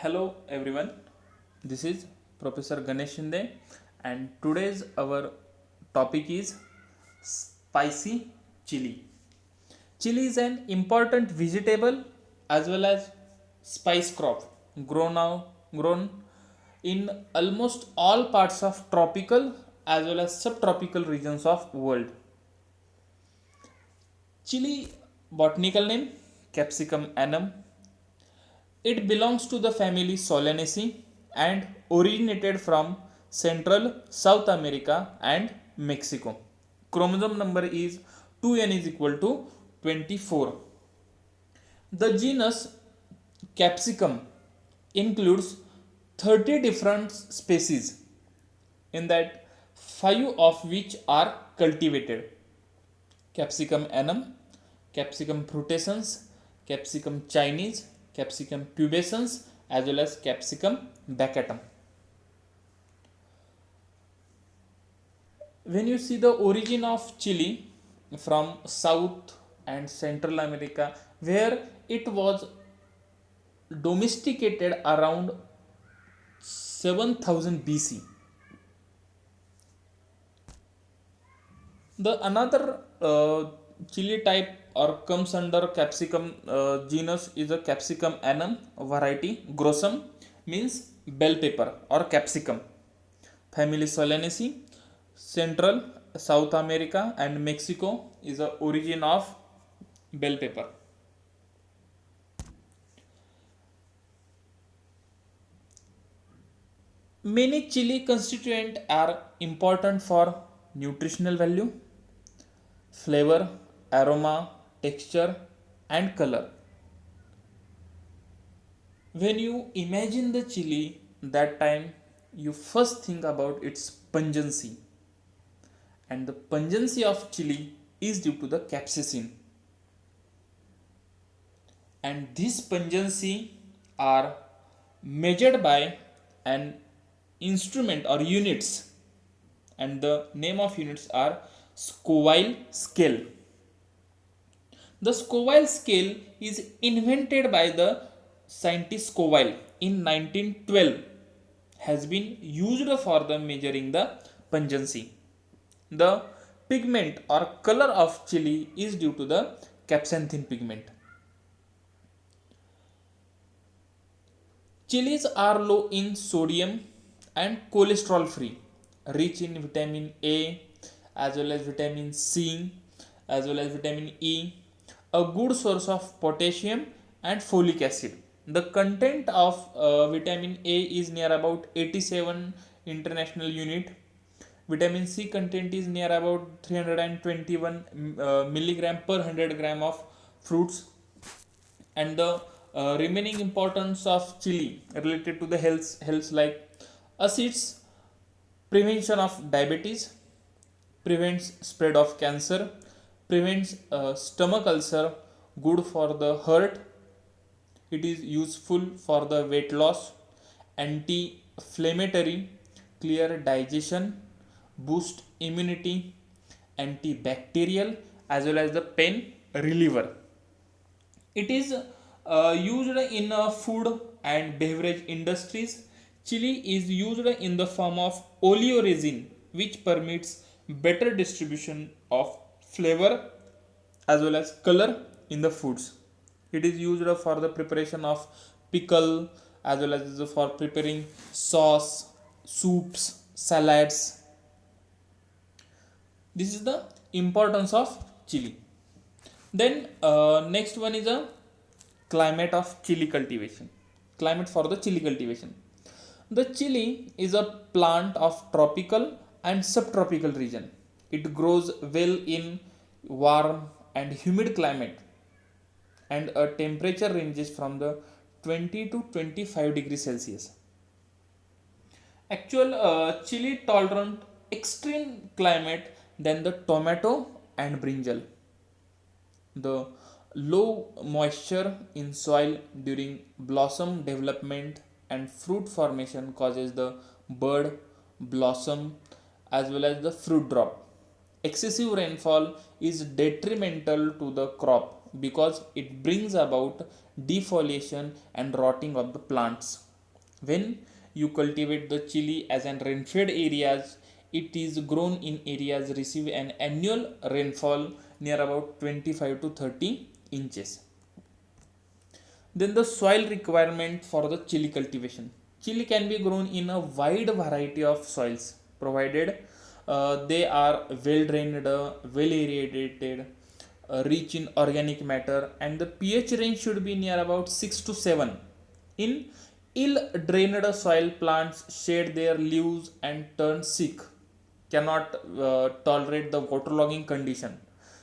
Hello everyone, this is Professor Ganesh Shinde and today's our topic is spicy chili. Chili is an important vegetable as well as spice crop grown in almost all parts of tropical as well as subtropical regions of world. Chili botanical name Capsicum annum. It belongs to the family Solanaceae and originated from Central South America and Mexico. Chromosome number is 2n is equal to 24. The genus Capsicum includes 30 different species, in that 5 of which are cultivated: Capsicum annum, Capsicum frutescens, Capsicum chinese, Capsicum pubescens, as well as Capsicum baccatum. When you see the origin of chili from South and Central America, where it was domesticated around 7000 BC. The another chili type or comes under capsicum genus is a Capsicum annum variety. Grossum means bell pepper or capsicum. Family Solanaceae. Central South America and Mexico is the origin of bell pepper. Many chili constituents are important for nutritional value, flavor, aroma, texture, and color. When you imagine the chili, that time you first think about its pungency, and the pungency of chili is due to the capsaicin, and this pungency are measured by an instrument or units, and the name of units are Scoville scale. The Scoville scale is invented by the scientist Scoville in 1912, has been used for the measuring the pungency. The pigment or color of chili is due to the capsanthin pigment. Chilies are low in sodium and cholesterol free, rich in vitamin A as well as vitamin C as well as vitamin E, a good source of potassium and folic acid. The content of vitamin A is near about 87 international unit. Vitamin C content is near about 321 milligram per 100 gram of fruits, and the remaining importance of chili related to the health like acids, prevention of diabetes, prevents spread of cancer, prevents stomach ulcer, good for the heart. It is useful for the weight loss, anti-inflammatory, clear digestion, boost immunity, antibacterial, as well as the pain reliever. It is used in food and beverage industries. Chili is used in the form of oleoresin, which permits better distribution of flavor as well as color in the foods. It is used for the preparation of pickle as well as for preparing sauce, soups, salads. This is the importance of chili. Then next one is a climate of chili cultivation. Climate for the chili cultivation. The chili is a plant of tropical and subtropical region. It grows well in warm and humid climate, and a temperature ranges from the 20 to 25 degrees Celsius. Actual chili tolerant extreme climate than the tomato and brinjal. The low moisture in soil during blossom development and fruit formation causes the bud, blossom, as well as the fruit drop. Excessive rainfall is detrimental to the crop because it brings about defoliation and rotting of the plants. When you cultivate the chili as an rainfed areas, it is grown in areas receive an annual rainfall near about 25 to 30 inches. Then the soil requirement for the chili cultivation. Chili can be grown in a wide variety of soils, provided they are well drained, well aerated, rich in organic matter, and the pH range should be near about 6 to 7. In ill drained soil, plants shed their leaves and turn sick, cannot tolerate the waterlogging condition.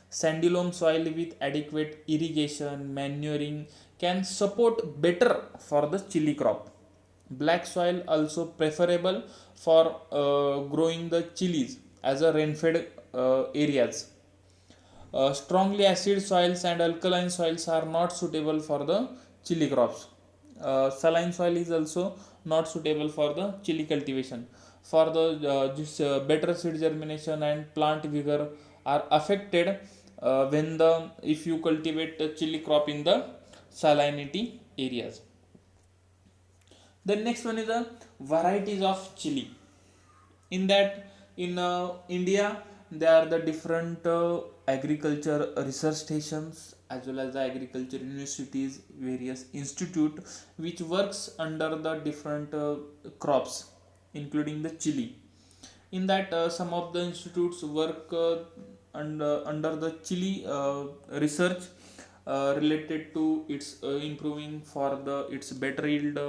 Sandy loam soil with adequate irrigation, manuring can support better for the chili crop. Black soil also preferable for growing the chilies as a rain-fed areas. Strongly acid soils and alkaline soils are not suitable for the chili crops. Saline soil is also not suitable for the chili cultivation. For the better seed germination and plant vigor are affected when the if you cultivate the chili crop in the salinity areas. The next one is the varieties of chili. In that, in India, there are the different agriculture research stations as well as the agriculture universities, various institute which works under the different crops including the chili. In that, some of the institutes work under the chili research related to its improving for the its better yield,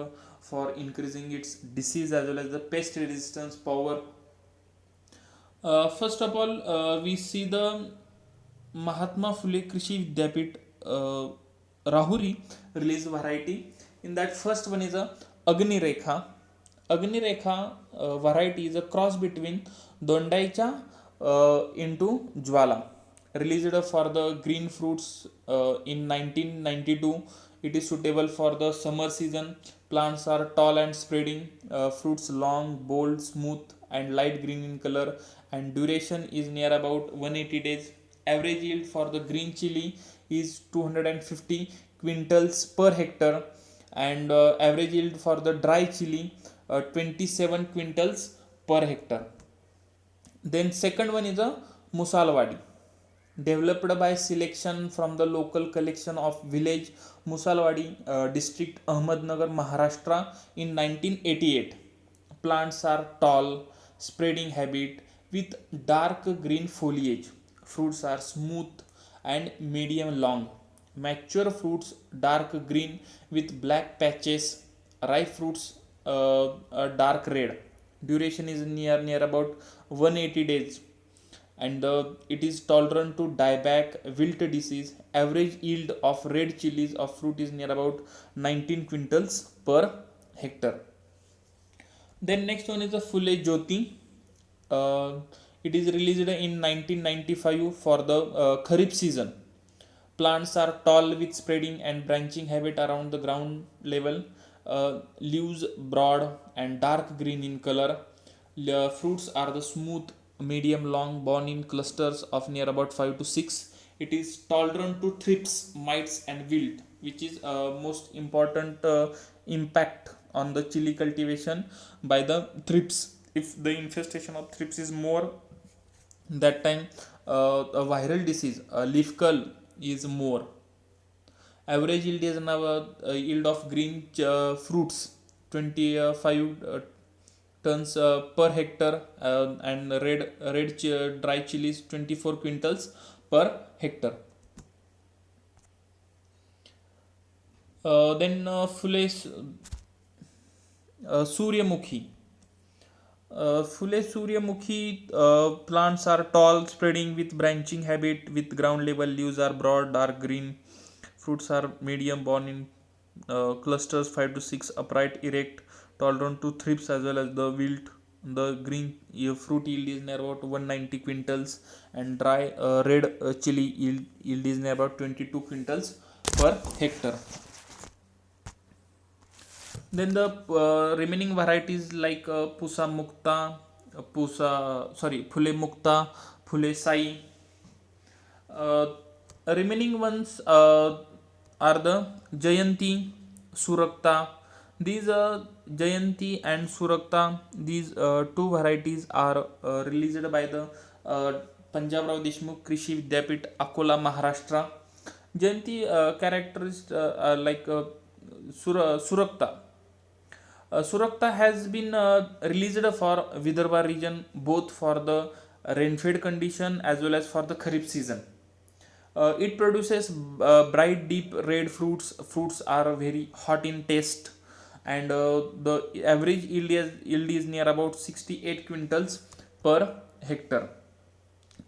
for increasing its disease as well as the pest resistance power. First of all, we see the Mahatma Phule Krishi Vidyapit Rahuri release variety. In that, first one is a Agni Rekha. Agni Rekha variety is a cross between Dondaicha into Jwala. Released for the green fruits in 1992. It is suitable for the summer season. Plants are tall and spreading, fruits long, bold, smooth, and light green in color, and duration is near about 180 days. Average yield for the green chili is 250 quintals per hectare, and average yield for the dry chili 27 quintals per hectare. Then second one is a Musalwadi, developed by selection from the local collection of village Musalwadi, district Ahmednagar, Maharashtra in 1988. Plants are tall, spreading habit with dark green foliage. Fruits are smooth and medium long. Mature fruits dark green with black patches. Ripe fruits dark red. Duration is near about 180 days, and it is tolerant to dieback wilt disease. Average yield of red chilies of fruit is near about 19 quintals per hectare. Then next one is the Phule Jyoti. It is released in 1995 for the Kharif season. Plants are tall with spreading and branching habit around the ground level. Leaves broad and dark green in color. Fruits are the smooth, medium long, borne in clusters of near about 5 to 6. It is tolerant to thrips, mites, and wilt, which is most important impact on the chili cultivation by the thrips. If the infestation of thrips is more, that time a viral disease, leaf curl, is more. Average yield is now yield of green fruits 25 tons per hectare, and dry chilies 24 quintals per hectare. Then Phule Suryamukhi. Phule Suryamukhi plants are tall, spreading with branching habit, with ground level leaves are broad, dark green. Fruits are medium, borne in clusters 5 to 6, upright, erect, tolerant to thrips as well as the wilt. The green fruit yield is near about 190 quintals, and dry red chili yield is near about 22 quintals per hectare. Then the remaining varieties like Pusa Mukta, Phule Mukta, Phule Sai. Uh, Remaining ones are the Jayanti, Surakta, These Jayanti and Surakta, these two varieties are released by the uh, Punjab Rao Deshmukh Krishi Vidyapit, Akola, Maharashtra. Jayanti characters like Surakta. Surakta has been released for Vidarbha region both for the rainfed condition as well as for the Kharif season. It produces bright, deep red fruits. Fruits are very hot in taste, and the average yield is near about 68 quintals per hectare.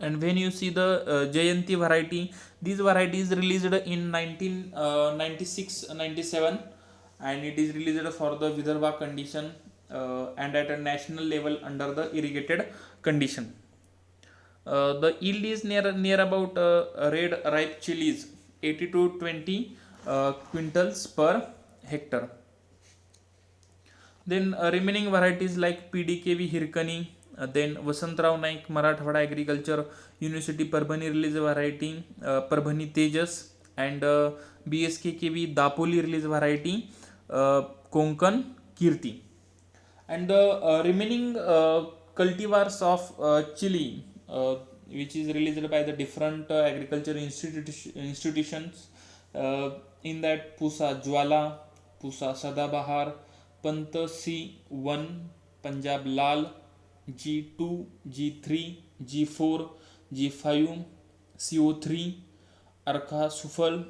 And when you see the Jayanti variety, these varieties released in 1996-97, and it is released for the Vidarbha condition and at a national level under the irrigated condition. The yield is near about red ripe chilies 80 to 20 quintals per hectare. Then remaining varieties like PDKV Hirkani, then Vasantrao Naik Marathwada Agriculture University Parbhani release variety, Parbhani Tejas, and BSKKV Dapoli release variety, Konkan Kirti. And the remaining cultivars of chili, which is released by the different agriculture institutions, uh, in that Pusa Jwala, Pusa Sadabahar, Pant C1, Punjab Lal, G2, G3, G4, G5, CO3, Arka Sufal,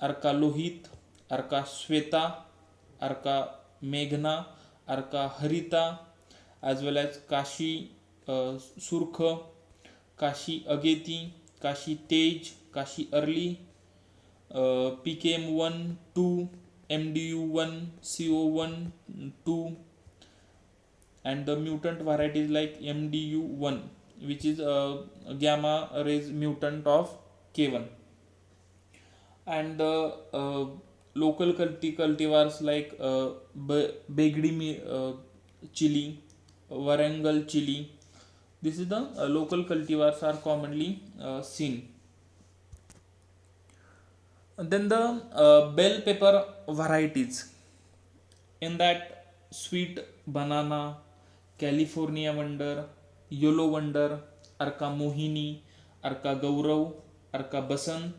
अर्का लोहित, अर्का श्वेता, अर्का मेघना, अर्का हरिता, as well as Kashi सुर्ख, काशी अगेती, काशी तेज, Kashi early, PKM1, 2, MDU1, CO1, 2, and the mutant varieties like MDU1, which is gamma rays mutant of K1. And the local cultivars like Begdi chili, Warangal chili. This is the local cultivars are commonly seen. And then the bell pepper varieties, in that sweet banana, California wonder, yellow wonder, Arka Mohini, Arka Gaurav, Arka Basant,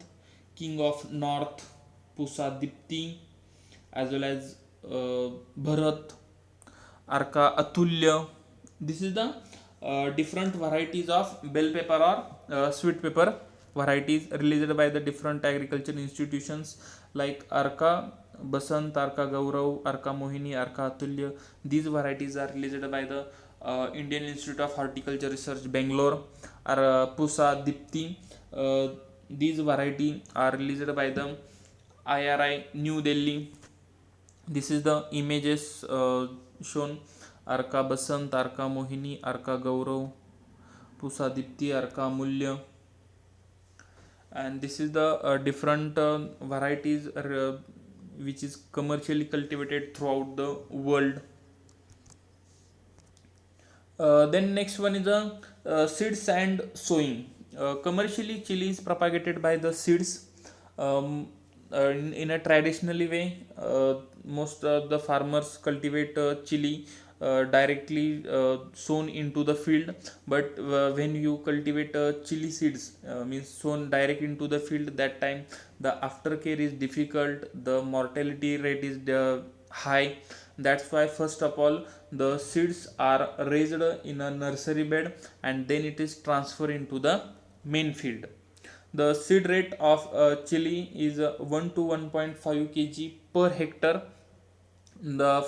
King of North, Pusa Dipti, as well as Bharat, Arka Atulya. This is the different varieties of bell pepper or sweet pepper varieties released by the different agriculture institutions like Arka Basant, Arka Gaurav, Arka Mohini, Arka Atulya. These varieties are released by the Indian Institute of Horticulture Research, Bangalore, or Pusa Dipti. These variety are released by the IRI, New Delhi. This is the images shown. Arka Basant, Arka Mohini, Arka Gaurav, Pusa Dipti, Arka Mulya. And this is the different varieties which is commercially cultivated throughout the world. Then next one is the seeds and sowing. Commercially, chili is propagated by the seeds in a traditionally way. Most of the farmers cultivate chili directly sown into the field, but when you cultivate chili seeds, means sown direct into the field, that time the aftercare is difficult, the mortality rate is high. That's why first of all the seeds are raised in a nursery bed and then it is transferred into the main field. The seed rate of chili is 1 to 1.5 kg per hectare.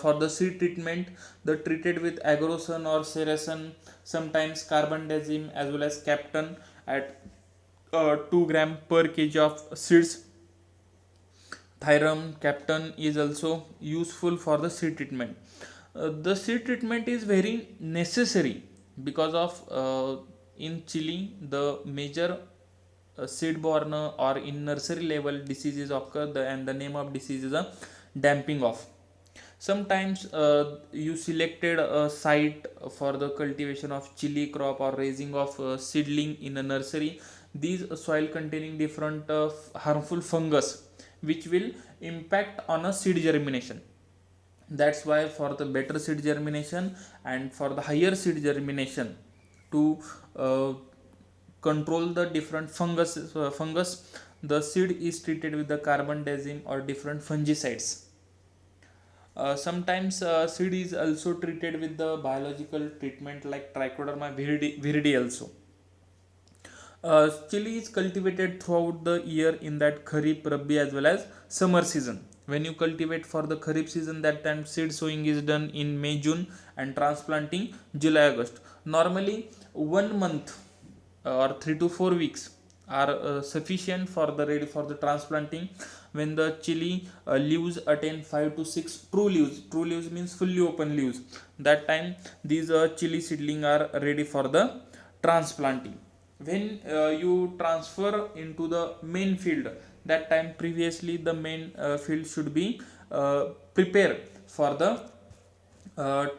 For the seed treatment, the treated with agrocin or seracin, sometimes carbendazim as well as captain at 2 gram per kg of seeds. Thyrum captain is also useful for the seed treatment. The seed treatment is very necessary because of in chili the major seed borne or in nursery level diseases occur, and the name of disease is a damping off. Sometimes you selected a site for the cultivation of chili crop or raising of seedling in a nursery. These soil containing different harmful fungus which will impact on a seed germination. That's why for the better seed germination and for the higher seed germination, to uh, control the different fungus, the seed is treated with the carbendazim or different fungicides. Sometimes seed is also treated with the biological treatment like Trichoderma viride also. Chili is cultivated throughout the year in that Kharif, Rabi as well as summer season. When you cultivate for the Kharif season, that time seed sowing is done in May, June, and transplanting July, August. Normally, 1 month or 3 to 4 weeks are sufficient for the ready for the transplanting. When the chili leaves attain 5 to 6 true leaves, true leaves means fully open leaves, that time these chili seedling are ready for the transplanting. When you transfer into the main field, that time previously the main field should be prepared for the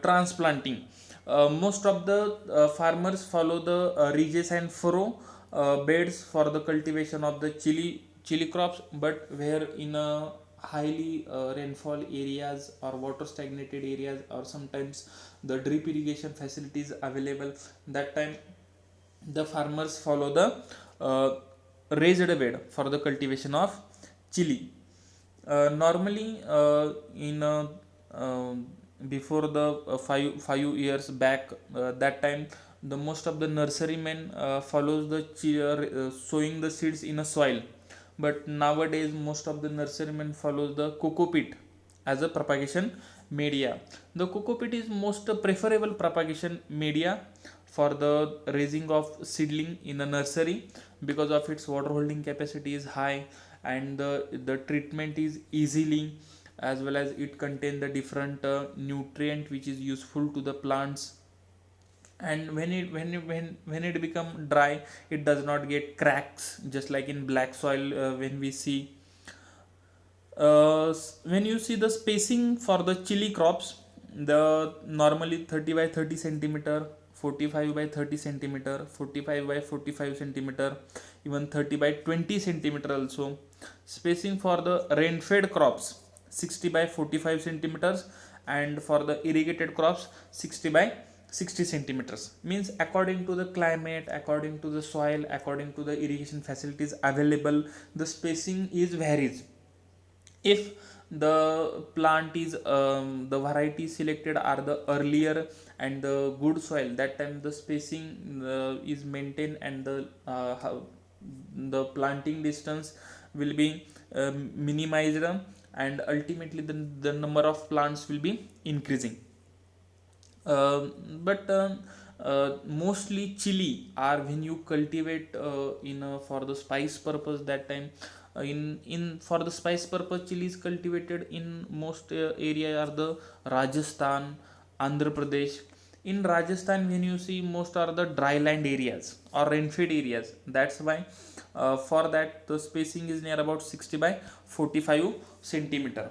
transplanting. Most of the farmers follow the ridges and furrow beds for the cultivation of the chili crops, but where in a highly rainfall areas or water stagnated areas, or sometimes the drip irrigation facilities available, that time the farmers follow the uh, raised bed for the cultivation of chili. Normally, in before the 5 years back, that time the most of the nurserymen follows the sowing the seeds in a soil. But nowadays, most of the nurserymen follows the coco pit as a propagation media. The coco pit is most preferable propagation media for the raising of seedling in a nursery, because of its water holding capacity is high, and the treatment is easily, as well as it contain the different nutrient which is useful to the plants. And when it become dry, it does not get cracks just like in black soil. When we see when you see the spacing for the chili crops, the normally 30 by 30 centimeter, 45 by 30 centimeter, 45 by 45 centimeter, even 30 by 20 centimeter also. Spacing for the rain fed crops, 60 by 45 centimeters, and for the irrigated crops, 60 by 60 centimeters. Means according to the climate, according to the soil, according to the irrigation facilities available, the spacing is varies. If the plant is the variety selected are the earlier and the good soil, that time the spacing is maintained, and the planting distance will be minimized, and ultimately the number of plants will be increasing. But mostly chili are when you cultivate in for the spice purpose, that time in for the spice purpose chili is cultivated in most area are the Rajasthan, Andhra Pradesh. In Rajasthan, when you see, most are the dry land areas or rain-fed areas, that's why for that the spacing is near about 60 by 45 centimeter.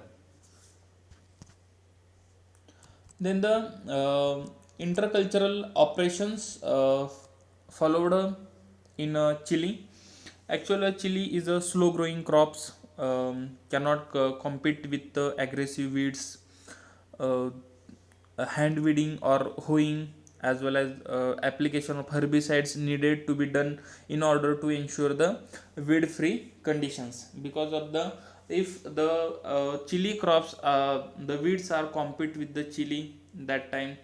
Then the intercultural operations followed in Chile. Actually, Chile is a slow growing crops, cannot compete with the aggressive weeds, uh, hand weeding or hoeing, as well as application of herbicides needed to be done in order to ensure the weed free conditions. Because of the, if the chili crops, the weeds are compete with the chili, that time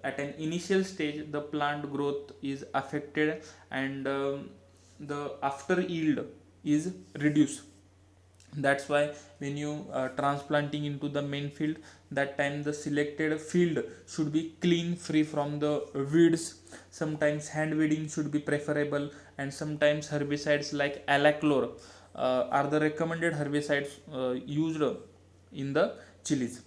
at an initial stage the plant growth is affected, and the after yield is reduced. That's why when you transplanting into the main field, that time the selected field should be clean, free from the weeds. Sometimes hand weeding should be preferable, and sometimes herbicides like alachlor are the recommended herbicides used in the chilies.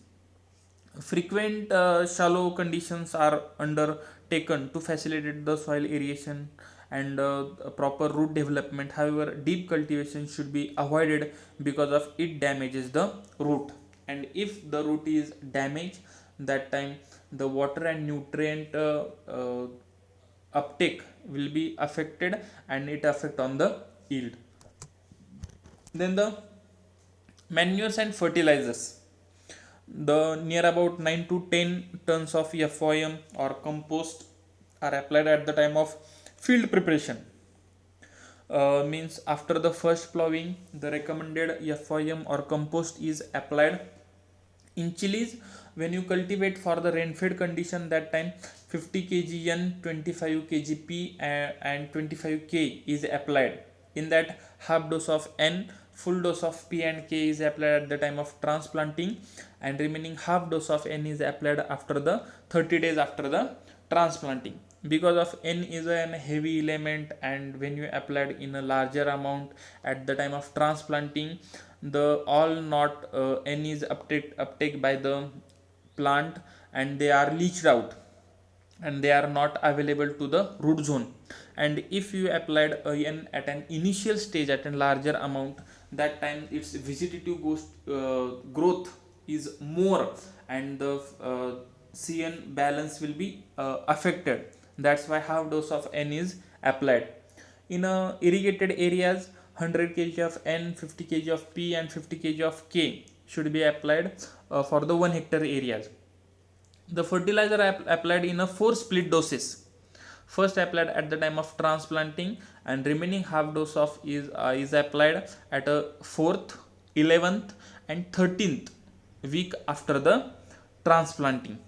Frequent shallow conditions are undertaken to facilitate the soil aeration and proper root development. However, deep cultivation should be avoided because of it damages the root. And if the root is damaged, that time the water and nutrient uptake will be affected, and it affect on the yield. Then the manures and fertilizers. The near about 9 to 10 tons of FOM or compost are applied at the time of field preparation. Means after the first plowing, the recommended FOM or compost is applied. In chilies, when you cultivate for the rain-fed condition, that time 50 kg N, 25 kg P and 25 K is applied. In that, half dose of N, full dose of P and K is applied at the time of transplanting, and remaining half dose of N is applied after the 30 days after the transplanting. Because of N is a heavy element, and when you applied in a larger amount at the time of transplanting, the all not N is uptake by the plant, and they are leached out and they are not available to the root zone. And if you applied N at an initial stage at a larger amount, that time its vegetative growth is more, and the CN balance will be affected. That's why half dose of N is applied. In irrigated areas, 100 kg of N, 50 kg of P and 50 kg of K should be applied for the 1 hectare areas. The fertilizer applied in a 4 split doses. First applied at the time of transplanting, and remaining half dose of is applied at a 4th, 11th and 13th week after the transplanting.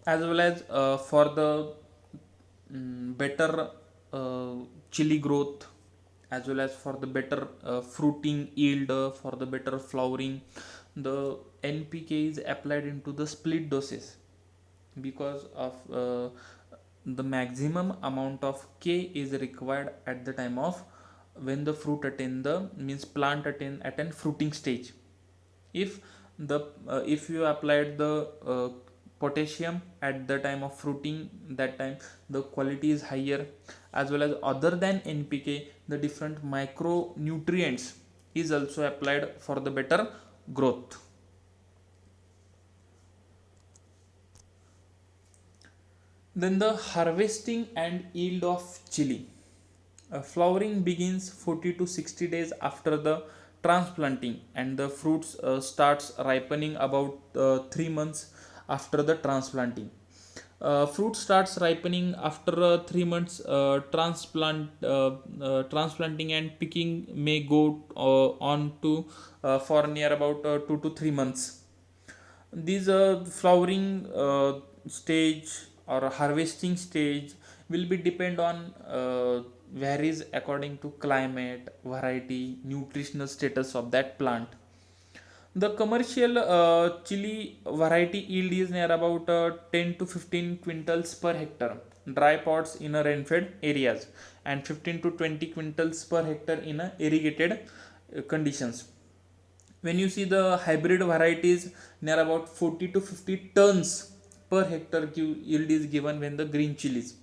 As well as for the better chili growth, as well as for the better fruiting yield, for the better flowering, the NPK is applied into the split doses, because of the maximum amount of K is required at the time of when the fruit attain the means plant attain at an fruiting stage. If the if you applied the potassium at the time of fruiting, that time the quality is higher. As well as other than NPK, the different micronutrients is also applied for the better growth. Then the harvesting and yield of chili. Flowering begins 40 to 60 days after the transplanting, and the fruits starts ripening about 3 months after the transplanting. Fruit starts ripening after 3 months transplanting, and picking may go on to for near about 2 to 3 months. These flowering stage or harvesting stage will be depend on varies according to climate, variety, nutritional status of that plant. The commercial chili variety yield is near about 10 to 15 quintals per hectare dry pots in a rain-fed areas, and 15 to 20 quintals per hectare in a irrigated conditions. When you see the hybrid varieties, near about 40 to 50 tons per hectare yield is given when the green chilies.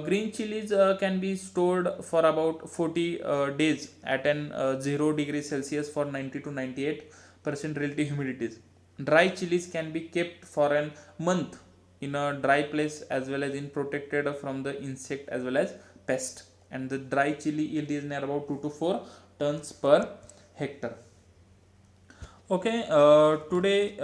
Green chilies can be stored for about 40 days at an 0 degree Celsius for 90 to 98% relative humidities. Dry chilies can be kept for a month in a dry place, as well as in protected from the insect as well as pest. And the dry chili yield is near about 2 to 4 tons per hectare. Okay, today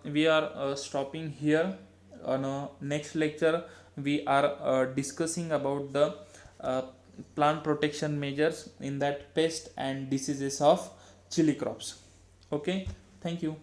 we are stopping here. On next lecture, we are discussing about the uh, plant protection measures in that pest and diseases of chili crops. Okay, thank you.